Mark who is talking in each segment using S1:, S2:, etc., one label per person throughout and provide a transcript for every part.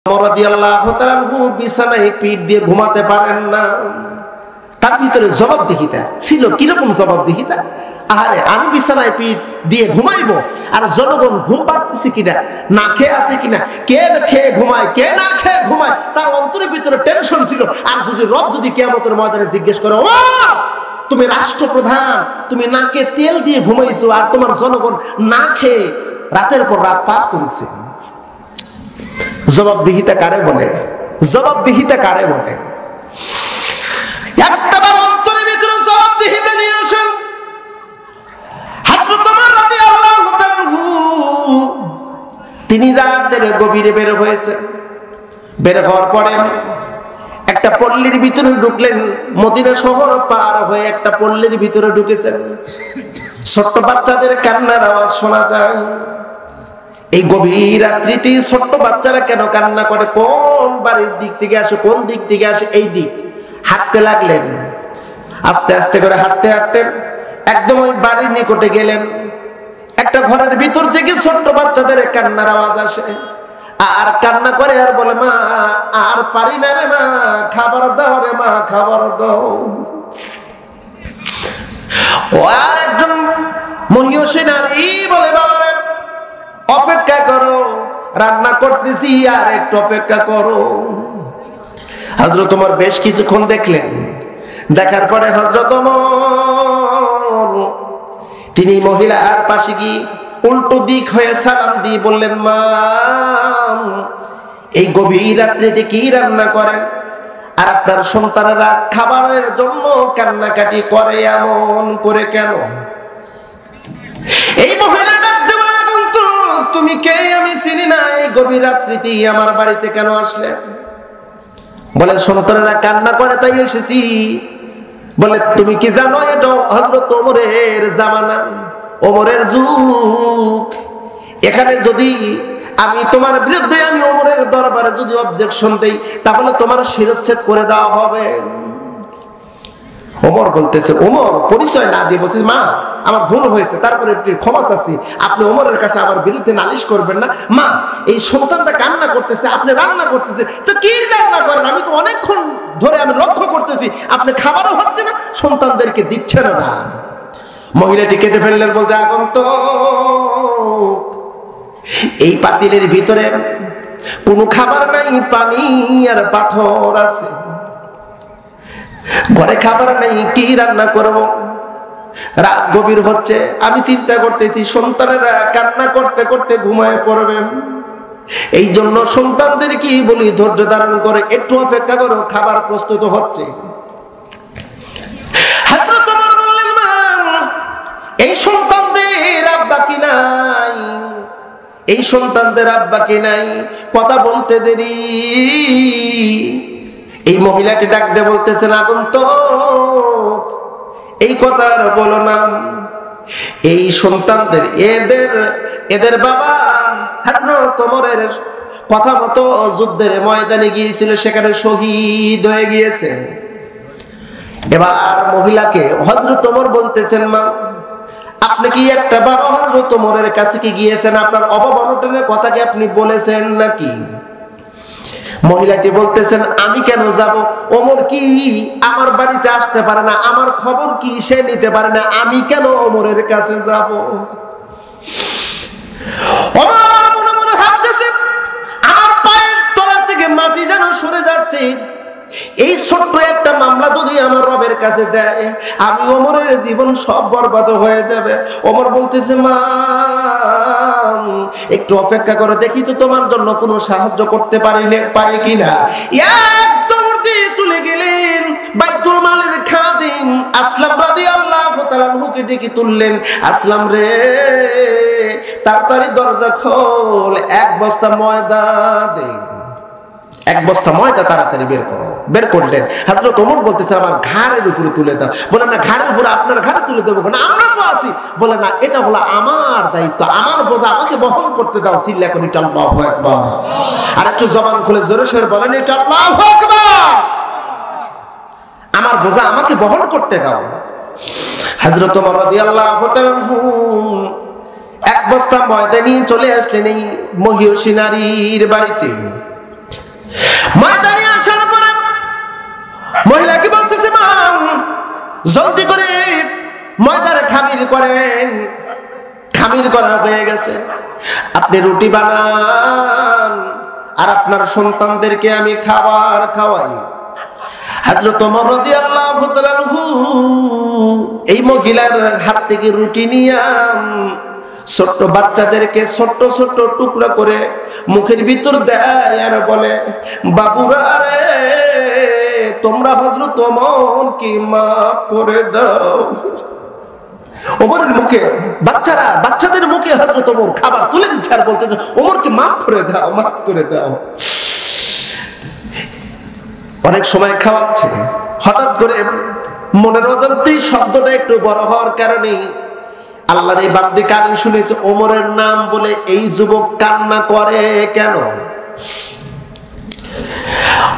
S1: রাদিয়াল্লাহু তাআলা আনহু বিছানায় পিঠ দিয়ে ঘুমাতে পারেন না। তার ভিতরে জবাবদিহিতা ছিল, কিরকম জবাবদিহিতা? আরে আমি বিছানায় পিঠ দিয়ে ঘুমাইবো, আর জনগণ ঘুম পাড়তেছে কিনা, না খেয়ে আছে কিনা, কে খেয়ে ঘুমায় কে না খেয়ে ঘুমায়, তার অন্তরের ভিতরে টেনশন ছিল। আর যদি রব যদি কিয়ামতের ময়দানে জিজ্ঞেস করে, ও তুমি রাষ্ট্রপ্রধান, তুমি নাকে তেল দিয়ে ঘুমাইছো আর তোমার জনগণ না খেয়ে রাতের পর রাত পার করেছে, জবাবদিহিতা কারে বলে? জবাবদিহিতা কারে বলে? একটাবার অন্তরের ভিতরে জবাবদিহিতা নিয়ে আসেন। হযরত ওমর রাদিয়াল্লাহু তাআলা তিনি রাতের গভীরে বের হয়েছে। বের হওয়ার পরে একটা পল্লীর ভিতরে ঢুকলেন। মদিনা শহর পার হয়ে একটা পল্লীর ভিতরে ঢুকেছেন। ছোট্ট বাচ্চাদের কান্নার আওয়াজ শোনা যায়। এই গভীর রাত্রিতে ছোট্ট বাচ্চারা কেন কান্না করে? কোন বাড়ির দিক থেকে আসে, কোন দিক থেকে আসে? এই দিক। হাঁটতে লাগলেন, আস্তে আস্তে করে হাঁটতে হাঁটতে একদম ওই বাড়ির নিকটে গেলেন। একটা ঘরের ভিতর থেকে ছোট্ট বাচ্চাদের কান্নার আওয়াজ আসে, আর কান্না করে আর বলে, মা আর পারি না রে মা, খাবার দাও রে মা, খাবার দাও। ও আর একজন মহিষী নারী বলে, বাবা রে অপেক্ষা করো, রান্না করতেছি, আর একটু অপেক্ষা করো। হযরত ওমর বেশ কিছুক্ষণ দেখলেন। দেখার পরে হযরত ওমর তিনি মহিলার পাশে গিয়ে উল্টো দিক হয়ে সালাম দিয়ে বললেন, মা এই গভীর রাত্রিতে কি রান্না করেন? আর আপনার সন্তানেরা খাবারের জন্য কান্নাকাটি করে এমন করে কেন? এই মহিলা ডাকতে বলে, তুমি কে? আমি চিনি না, এই গভীর রাত্রিতে আমার বাড়িতে কেন আসলে? বলে, সন্তানেরা কান্না করে তাই এসেছি। বলে, তুমি কি জানো এটা হযরত ওমরের জামানা, ওমরের যুগ। এখানে যদি আমি তোমার বিরুদ্ধে আমি ওমরের দরবারে যদি অবজেকশন দেই, তাহলে তোমার শিরচ্ছেদ করে দেওয়া হবে। ওমর বলতেছে, ওমর পরিচয় না দিয়ে বলছে, মা আমার ভুল হয়েছে, তারপরে একটু ক্ষমা চাচ্ছি, আপনি ওমরের কাছে আমার বিরুদ্ধে নালিশ করবেন না। মা এই সন্তানটা কান্না করতেছে, আপনি রান্না করতেছে, তো কি রান্না করেন? আমি তো অনেকক্ষণ ধরে আমি লক্ষ্য করতেছি আপনি খাবারও হচ্ছে না, সন্তানদেরকে দিচ্ছেন না। মহিলাটি কেঁদে ফেললেন, বলতে, এখন তো এই পাতিলের ভিতরে কোনো খাবার নাই, পানি আর পাথর আছে, ঘরে খাবার নাই, কি রান্না করব? রাত গভীর হচ্ছে, আমি চিন্তা করতেছি সন্তানেরা কান্না করতে করতে ঘুমায় পড়বে। এই জন্য সন্তানদের কি বলি, ধৈর্য ধারণ করে একটু অপেক্ষা করো, খাবার প্রস্তুত হচ্ছে। হযরত ওমর বললেন, মা এই সন্তানদের আব্বা কি নাই? এই সন্তানদের আব্বা কি নাই? কথা বলতে দেরি। এই মহিলাটি ডাক দিয়ে বলতেছেন, আগন্তুক এই কথা আর বলো না। এই সন্তানদের এদের বাবা হযরত ওমরের কথা মতো যুদ্ধের ময়দানে গিয়েছিল, সেখানে শহীদ হয়ে গিয়েছে। এবার মহিলাকে হযরত ওমর বলতেছেন, মা আপনি কি একটা বার হযরত ওমরের কাছে কি গিয়েছেন? আপনার অভাব অনটনের কথা কি আপনি বলেছেন নাকি? মহিলাটি বলতেছেন, আমি কেন যাব? ওমর কি আমার বাড়িতে আসতে পারে না? আমার খবর কি সে নিতে পারে না? আমি কেন ওমরের কাছে যাব? ওমর মনে মনে ভাবতেছে, আমার পায়ের তলা থেকে মাটি যেন সরে যাচ্ছে। এই ছোট্ট একটা মামলা যদি আমার রবের কাছে দেয়, আমি ওমরের জীবন সব বরবাদ হয়ে যাবে। ওমর বলতেছে, মা একটু অপেক্ষা করো, দেখি তো তোমার জন্য কোনো সাহায্য করতে পারি কিনা। একদম দিয়ে চলে গেলেন বাইতুল মালের খাদিম আসলাম রাদিয়াল্লাহু তাআলা আনহুকে ডেকে তুললেন, আসলাম রে তাড়াতাড়ি দরজা খোল, এক বস্তা ময়দা দে, এক বস্তা ময়দা তাড়াতাড়ি বের করো। বের করলেন। হযরত ওমর বলতেছে, আমার ঘাড়ের উপরে তুলে দাও। বলে, না ঘাড়ের উপরে আপনার ঘাড়ে তুলে দেবো কেন, আমরা তো আছি। বলে, না এটা হলো আমার দায়িত্ব, আমার বোঝা আমাকে বহন করতে দাও। চিল্লা করে এটা আল্লাহু আকবার। আর একটু জবান খুলে জোরে সোরে বলেন, এটা আল্লাহু আকবার। আমার বোঝা আমাকে বহন করতে দাও। হযরত ওমর রাদিয়াল্লাহু তাআলা এক বস্তা ময়দা নিয়ে চলে আসলেন এই মহিষী নারীর বাড়িতে। জলদি করে ময়দার খামির করেন। খামির করা হয়ে গেছে, আপনি রুটি বানান আর আপনার সন্তানদেরকে আমি খাবার খাওয়াই। হযরত ওমর রাদিয়াল্লাহু তাআলা আনহু এই মহিলার হাত থেকে রুটি নিয়ে ছোট্ট বাচ্চাদেরকে ছোট্ট ছোট্ট টুকরা করে মুখের ভিতর দেয় আর বলে, বাবুরা রে, তোমরা হযরত ওমরকে মাফ করে দাও। ওমরের মুখে বাচ্চাদের মুখে হযরত ওমর খাবার তুলে দিচ্ছে আর বলতেছে, ওমরকে মাফ করে দাও, মাফ করে দাও। অনেক সময় খাওয়াচ্ছে, হঠাৎ করে মনের অজান্তেই শব্দটা একটু বড় হওয়ার কারণে আল্লাহর এই বান্দী কানে শুনেছে, ওমরের নাম বলে এই যুবক কান্না করে কেন?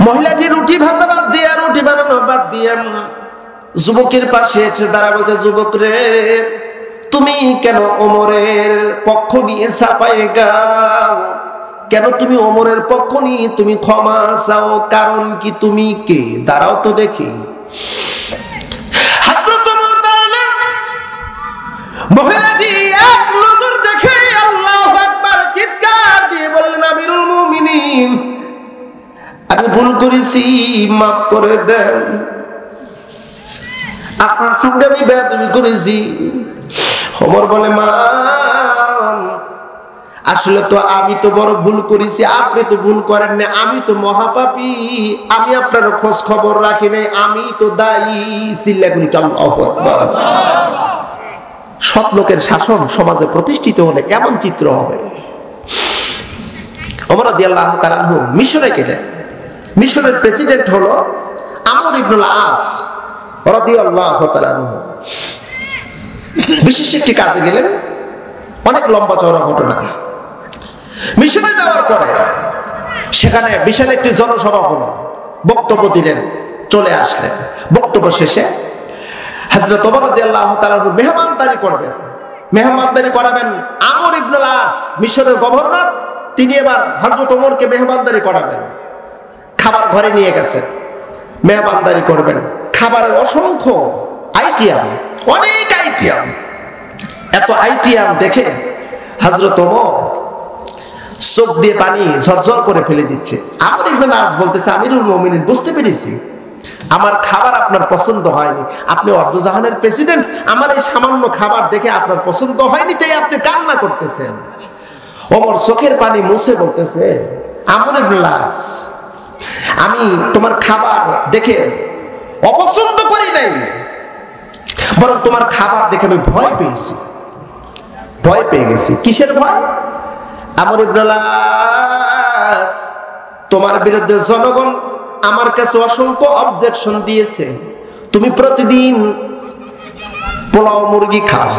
S1: মহিলাটি রুটি ভাজা বাদ দিয়ে, রুটি বানানো বাদ দিয়ে যুবকের পাশে এসে দাঁড়া বলতে, যুবক রে, তুমি কেন ওমরের পক্ষ নিয়ে সাফাই গাও? কেন তুমি ওমরের পক্ষ নিয়ে তুমি ক্ষমা চাও? কারণ কি? তুমি কে? দাঁড়াও তো দেখি। হযরত ওমর দাঁড়ালেন। মহিলাটি এক নজর দেখে আল্লাহু আকবার চিৎকার দিয়ে বললেন, আমিরুল মুমিনিন, আমি ভুল করেছি, মাফ করে দেন। আপনার সঙ্গে আমি বেয়াদবি করেছি। ওমর বলে, মা, আসলে তো আমি তো বড় ভুল করেছি, আপনি তো ভুল করেন না, আমি তো মহাপাপী, আমি আপনার খোঁজ খবর রাখি নাই, আমি তো দায়ী। চিল্লাগুলি আল্লাহু আকবার। সৎ লোকের শাসন সমাজে প্রতিষ্ঠিত হলে এমন চিত্র হবে। ওমর রাদিয়াল্লাহু তাআলা আনহু মিশরে গেলেন। মিশরের প্রেসিডেন্ট হলো আমর ইবনুল আস রাদিয়াল্লাহু তাআলা আনহু। বিশেষ একটি কাজে গেলেন, অনেক লম্বা চওড়া ঘটনা। মিশরে যাওয়ার পরে সেখানে বিশাল একটি জনসভা হলো, বক্তব্য দিলেন, চলে আসলেন। বক্তব্য শেষে হযরত ওমর রাদিয়াল্লাহু তাআলা মেহমানদারি করবেন, মেহমানদারি করাবেন আমর ইবনুল আস, মিশরের গভর্নর। তিনি এবার হযরত ওমরকে মেহমানদারি করাবেন। খাবার ঘরে নিয়ে গেছেন, মেহমানদারি করবেন। খাবারের অসংখ্য আইটেম, অনেক আইটেম। এত আইটেম দেখে হযরত ওমর চোখ দিয়ে পানি ঝরঝর করে ফেলে দিচ্ছে। আমর ইবনুল আস বলতেছে, আমিরুল মুমিনিন, বুঝতে পেরেছি আমার খাবার আপনার পছন্দ হয়নি। আপনি অর্ধজাহানের প্রেসিডেন্ট, আমার এই সামান্য খাবার দেখে আপনার পছন্দ হয়নি, তাই আপনি কান্না করতেছেন। ওমর চোখের পানি মুছে বলতেছে, আমর ইবনুল আস, আমি তোমার খাবার দেখে অপছন্দ করি নাই, বরং তোমার খাবার দেখে আমি ভয় পেয়েছি, ভয় পেয়ে গেছি। কিসের ভয়? আমর ইবনুল আস, তোমার বিরুদ্ধে জনগণ আমার কাছে অসংখ্য অবজেকশন দিয়েছে। তুমি প্রতিদিন পোলাও মুরগি খাও,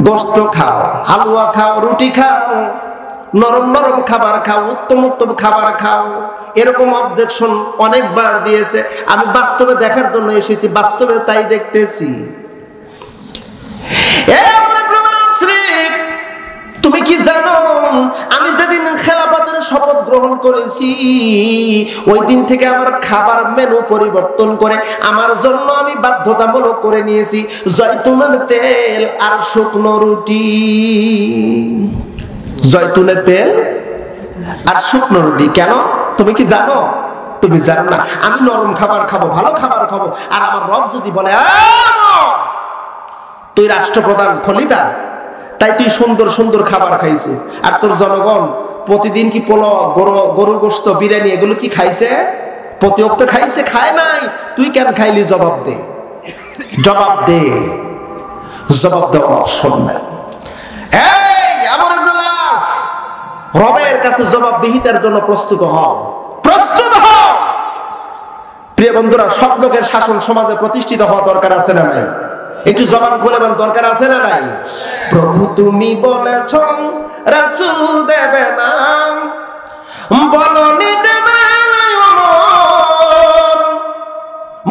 S1: গোশত খাও, হালুয়া খাও, রুটি খাও, নরম নরম খাবার খাও, উত্তম উত্তম খাবার খাও, এরকম অবজেকশন অনেকবার দিয়েছে। আমি বাস্তবে দেখার জন্য এসেছি, বাস্তবে তাই দেখতেছি। তুমি কি জানো, আমি যেদিন খেলাফতের শপথ গ্রহণ করেছি, ওই দিন থেকে আমার খাবার মেনু পরিবর্তন করে আমার জন্য আমি বাধ্যতামূলক করে নিয়েছি জয়তুনের তেল আর শুকনো রুটি। জয়তুনের তেল আর শুকনো রুটি। কেন? তুমি কি জানো? তুমি জানো না। আমি নরম খাবার খাবো, ভালো খাবার খাবো, আর আমার রব যদি বলে তুই রাষ্ট্রপ্রধান, খলিফা, তাই তুই সুন্দর সুন্দর খাবার খাইছে, আর তোর জনগণ প্রতিদিন কি পোলাও, গরুর গোশত, বিরিয়ানি এগুলো কি খাইছে? প্রতিওক্ত খাইছে? খায় নাই। তুই কেন খাইলি? জবাব দে, জবাব দে। জবাব দেওয়ার অপশন নাই। এই আমর ইবনুল আস, রবের কাছে জবাবদিহিতার জন্য প্রস্তুত হও, প্রস্তুত হও। প্রিয় বন্ধুরা, সৎ লোকের শাসন সমাজে প্রতিষ্ঠিত হওয়া দরকার আছে না নাই? একটু জবান খুলে বল, দরকার আছে না নাই? প্রভু তুমি বলেছ রাসূল দেবে না, বলনি দেবে না ওমর,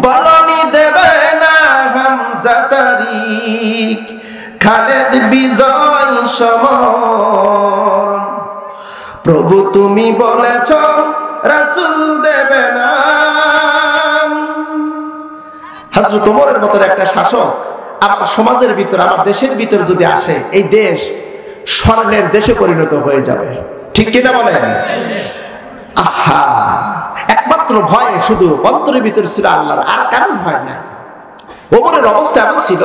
S1: বলনি দেবে না হামজা, তারিক, খালেদ, বিজয়, সমর। প্রভু তুমি বলেছ রাসূল দেবে না। হযরত ওমরের মতো একটা শাসক আমার সমাজের ভিতর, আমার দেশের ভিতর যদি আসে, এই দেশ স্বর্ণের দেশে পরিণত হয়ে যাবে। ঠিক কিনা বলেন? আহা, একমাত্র ভয় শুধু অন্তরের ভিতর ছিল আল্লাহর, আর কারণ ভয় নাই। ওমরের অবস্থা এমন ছিল,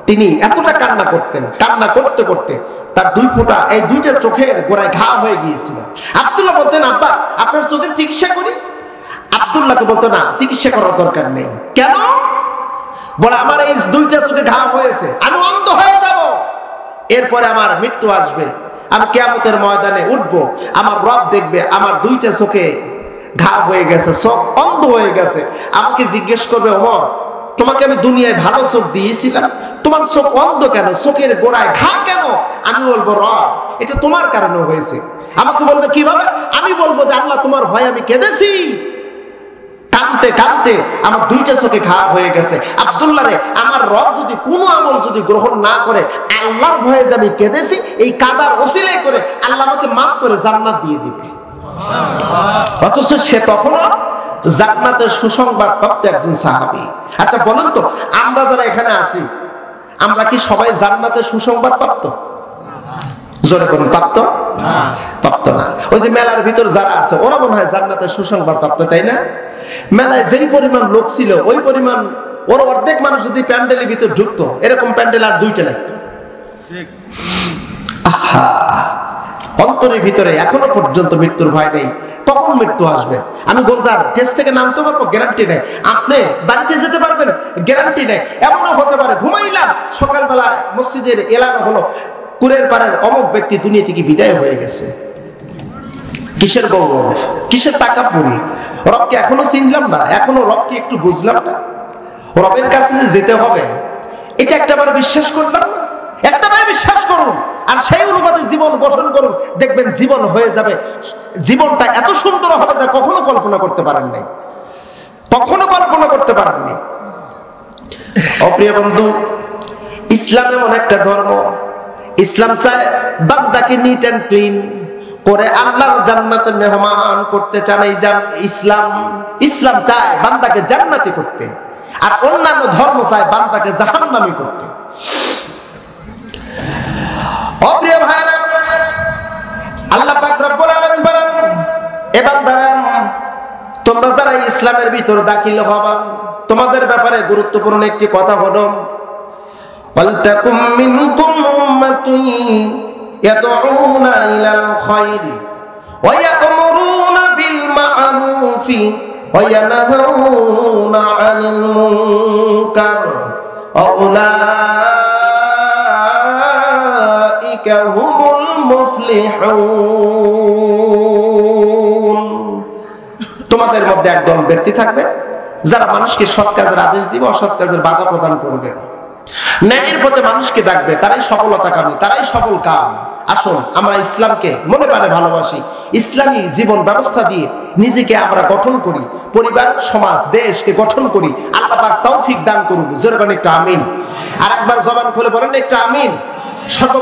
S1: তিনি এতটা কান্না করতেন, কান্না করতে করতে তার এই দুইটা চোখের গোড়ায় ঘা হয়ে গিয়েছিল। আব্দুল্লাহ বলতেন, আব্বা আপনার চোখের চিকিৎসা করি। আব্দুল্লাহকে বলতো, না, চিকিৎসা করার দরকার নেই। কেন? বলে, আমার এই দুইটা চোখে ঘা হয়েছে, আমি অন্ধ হয়ে যাব, এরপরে আমার মৃত্যু আসবে, আমি কিয়ামতের ময়দানে উঠবো, আমার রব দেখবে আমার দুইটা চোখে ঘা হয়ে গেছে, চোখ অন্ধ হয়ে গেছে। আমাকে জিজ্ঞেস করবে, ওমর তোমাকে আমি দুনিয়ায় ভালো চোখ দিয়েছিলাম, তোমার চোখ অন্ধ কেন, চোখের গোড়ায় ঘা কেন? আমি বলবো, রব এটা তোমার কারণে হয়েছে। আমাকে বলবে কিভাবে? আমি বলবো যে আল্লাহ তোমার ভয় আমি কেঁদেছি, কাঁদতে কাঁদতে আমার দুইটা চোখে ঘা হয়ে গেছে। আব্দুল্লাহ রে, আমার রব যদি কোনো আমল যদি গ্রহণ না করে, আল্লাহর ভয়ে যে আমি কেঁদেছি, এই কাদার ওসিলায় করে আল্লাহ আমাকে মাফ করে জান্নাত দিয়ে দিবে। অথচ সে তখনও জান্নাতের সুসংবাদ প্রাপ্ত একজন সাহাবী। আচ্ছা বলুন তো, আমরা যারা এখানে আছি, আমরা কি সবাই জান্নাতের সুসংবাদ প্রাপ্ত? জোরে বলুন, প্রাপ্ত? প্রাপ্ত না। ওই যে মেলার ভিতর যারা আছে, ওরা মনে হয় জান্নাতের সুসংবাদ প্রাপ্ত, তাই না? মেলায় যেই পরিমাণ লোক ছিল, ওই পরিমাণ ওর অর্ধেক মানুষ যদি প্যান্ডেলের ভিতর ঢুকতো, এরকম প্যান্ডেল আর দুইটা লাগতো। আহা, অন্তরের ভিতরে এখনো পর্যন্ত মৃত্যুর ভয় নেই। কখন মৃত্যু আসবে? আমি গোলজার টেস্ট থেকে নামতে পারবো, গ্যারান্টি নেই। আপনি বাড়িতে যেতে পারবেন, গ্যারান্টি নেই। এমনও হতে পারে ঘুমাইলাম, সকালবেলা মসজিদের এলানো হলো, কুরের পাড়ের অমুক ব্যক্তি দুনিয়া থেকে বিদায় হয়ে গেছে। কিসের গৌরব, কিসের টাকা পুরি? রবকে এখনো চিনলাম না, এখনো রবকে একটু বুঝলাম না। রবের কাছে যে যেতে হবে, এটা একটাবার বিশ্বাস করলাম না। একটাবার বিশ্বাস করুন, আর সেই অনুপাতে জীবন গঠন করুন, দেখবেন জীবন হয়ে যাবে, জীবনটা এত সুন্দর হবে যা কখনো কল্পনা করতে পারেননি, কখনো কল্পনা করতে পারেননি। অপ্রিয় বন্ধু, ইসলাম এমন একটা ধর্ম, ইসলাম চায় বান্দাকে নিট অ্যান্ড ক্লিন করে আল্লাহর জান্নাতের মেহমান করতে চান। এই ইসলাম চায় বান্দাকে জান্নাতি করতে, আর অন্যান্য ধর্ম চায় বান্দাকে জাহান্নামী করতে। অপ্রিয় ভাইরা, আল্লাহ পাক রব্বুল আলামিন বলেন, এ বান্দারা, তোমরা যারা ইসলামের ভিতর দাখিল হবা, তোমাদের ব্যাপারে গুরুত্বপূর্ণ একটি কথা হলো, ওয়ালতাকুম মিনকুম উম্মাতুন ইয়াদউনা ইলাল খায়রি ওয়া ইয়া'মুরুনা বিল মা'রুফি ওয়া ইয়ানহাউনা আনিল মুনকার ওয়া উলাইকা হুমুল মুফলিহুন। তোমাদের মধ্যে একদল ব্যক্তি থাকবে যারা মানুষকে সৎ কাজের আদেশ দিবে, অসৎ কাজের বাধা প্রদান করবে, ন্যায়ের পথে মানুষকে ডাকবে, তারাই সফলতাকামী, তারাই সফল কাম। আসুন আমরা ইসলামকে মনে প্রাণে ভালোবাসি, ইসলামী জীবন ব্যবস্থা দিয়ে নিজেকে আমরা গঠন করি, পরিবার, সমাজ, দেশকে গঠন করি। আল্লাহ পাক তৌফিক দান করুক। জোরে বলেন একটু আমিন। আর একবার জবান খুলে বলেন একটু আমিন। সর্ব